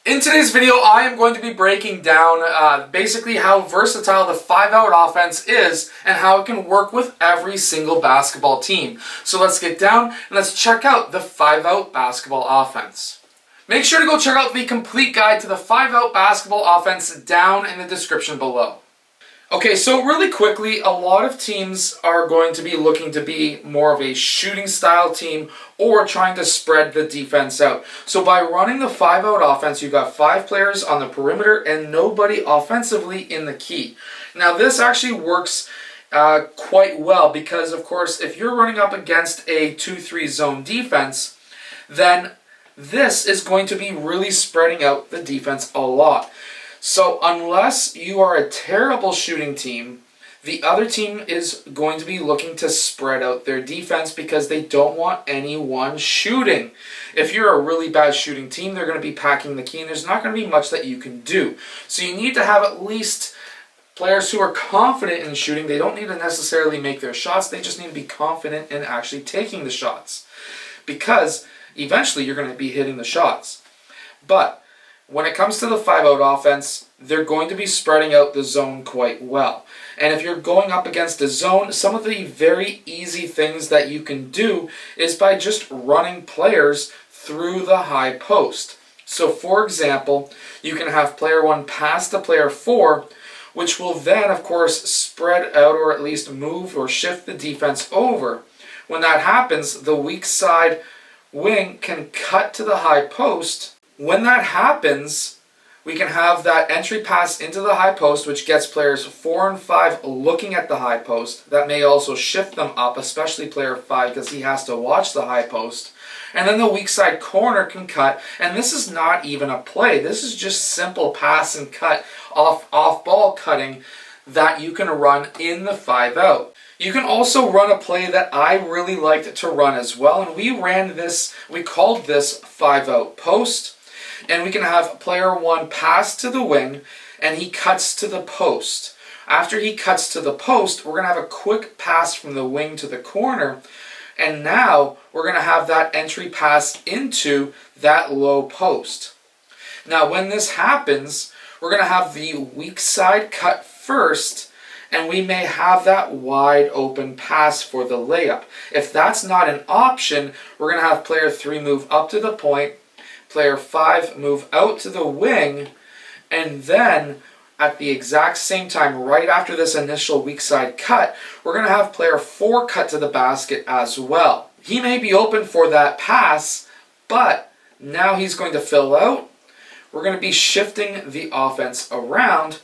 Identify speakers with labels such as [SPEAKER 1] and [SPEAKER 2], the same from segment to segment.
[SPEAKER 1] In today's video, I am going to be breaking down basically how versatile the 5-out offense is and how it can work with every single basketball team. So let's get down and let's check out the 5-out basketball offense. Make sure to go check out the complete guide to the 5-out basketball offense down in the description below. Okay, so really quickly, a lot of teams are going to be looking to be more of a shooting style team or trying to spread the defense out. So by running the 5-out offense, you've got 5 players on the perimeter and nobody offensively in the key. Now this actually works quite well because, of course, if you're running up against a 2-3 zone defense, then this is going to be really spreading out the defense a lot. So unless you are a terrible shooting team, the other team is going to be looking to spread out their defense because they don't want anyone shooting. If you're a really bad shooting team, they're going to be packing the key and there's not going to be much that you can do. So you need to have at least players who are confident in shooting. They don't need to necessarily make their shots, they just need to be confident in actually taking the shots. Because eventually you're going to be hitting the shots. But when it comes to the 5-out offense, they're going to be spreading out the zone quite well. And if you're going up against a zone, some of the very easy things that you can do is by just running players through the high post. So for example, you can have player 1 pass to player 4, which will then, of course, spread out or at least move or shift the defense over. When that happens, the weak side wing can cut to the high post. When that happens, we can have that entry pass into the high post, which gets players 4 and 5 looking at the high post. That may also shift them up, especially player 5, because he has to watch the high post. And then the weak side corner can cut, and this is not even a play. This is just simple pass and cut, off ball cutting that you can run in the 5-out. You can also run a play that I really liked to run as well, and we called this 5-out post. And we can have player 1 pass to the wing, and he cuts to the post. After he cuts to the post, we're going to have a quick pass from the wing to the corner, and now we're going to have that entry pass into that low post. Now when this happens, we're going to have the weak side cut first, and we may have that wide open pass for the layup. If that's not an option, we're going to have player 3 move up to the point, player 5 move out to the wing, and then at the exact same time, right after this initial weak side cut, we're going to have player 4 cut to the basket as well. He may be open for that pass, but now he's going to fill out. We're going to be shifting the offense around.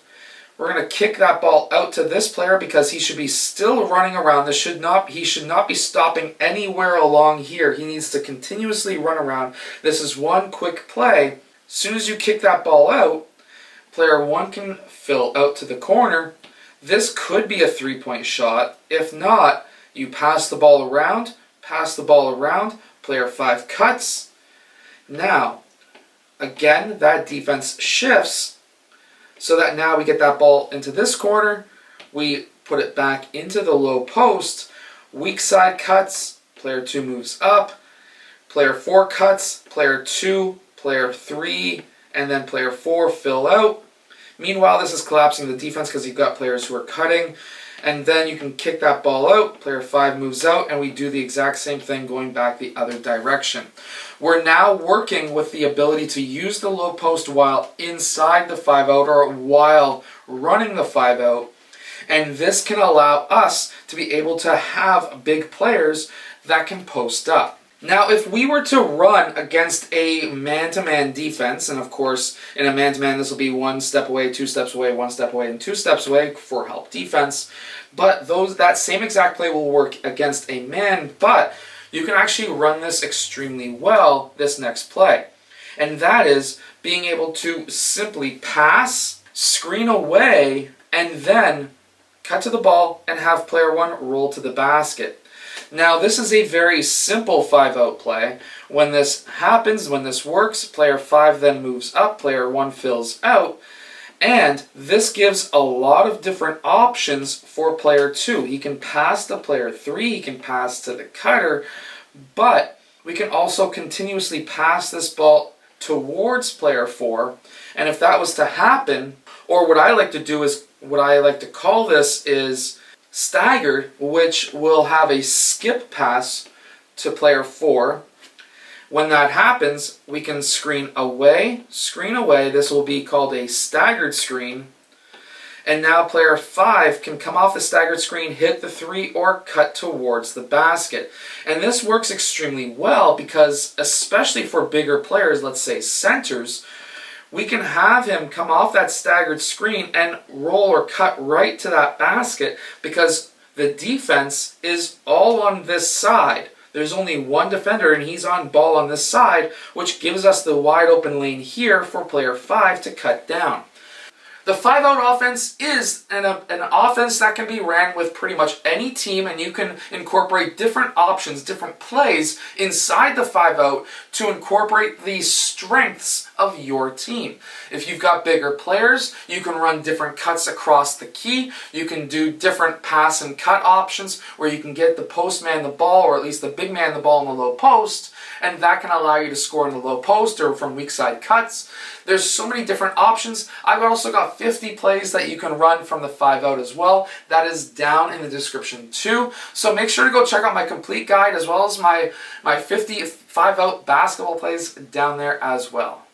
[SPEAKER 1] We're going to kick that ball out to this player because he should be still running around. He should not be stopping anywhere along here. He needs to continuously run around. This is one quick play. As soon as you kick that ball out, player 1 can fill out to the corner. This could be a 3-point shot. If not, you pass the ball around, player 5 cuts. Now, again, that defense shifts. So that now we get that ball into this corner, we put it back into the low post, weak side cuts, player 2 moves up, player 4 cuts, player 2, player 3, and then player 4 fill out. Meanwhile, this is collapsing the defense because you've got players who are cutting, and then you can kick that ball out, player 5 moves out, and we do the exact same thing going back the other direction. We're now working with the ability to use the low post while inside the 5-out or while running the 5-out, and this can allow us to be able to have big players that can post up. Now, if we were to run against a man-to-man defense, and of course, in a man-to-man, this will be 1 step away, 2 steps away, 1 step away, and 2 steps away for help defense, but that same exact play will work against a man, but you can actually run this extremely well, this next play. And that is being able to simply pass, screen away, and then cut to the ball and have player 1 roll to the basket. Now this is a very simple 5-out play. When this happens, when this works, player 5 then moves up, player 1 fills out, and this gives a lot of different options for player 2. He can pass to player 3, he can pass to the cutter, but we can also continuously pass this ball towards player 4. And if that was to happen, or what I like to do is, what I like to call this is staggered, which will have a skip pass to player 4. When that happens, we can screen away. This will be called a staggered screen. And now player 5 can come off the staggered screen, hit the 3, or cut towards the basket. And this works extremely well because, especially for bigger players, let's say centers, we can have him come off that staggered screen and roll or cut right to that basket because the defense is all on this side. There's only one defender and he's on ball on this side, which gives us the wide open lane here for player 5 to cut down. The 5-out offense is an offense that can be ran with pretty much any team, and you can incorporate different options, different plays inside the 5-out to incorporate the strengths of your team. If you've got bigger players, you can run different cuts across the key. You can do different pass and cut options where you can get the post man the ball, or at least the big man the ball in the low post, and that can allow you to score in the low post or from weak side cuts. There's so many different options. I've also got 50 plays that you can run from the 5-out as well. That is down in the description too. So make sure to go check out my complete guide as well as my 50 5-out basketball plays down there as well.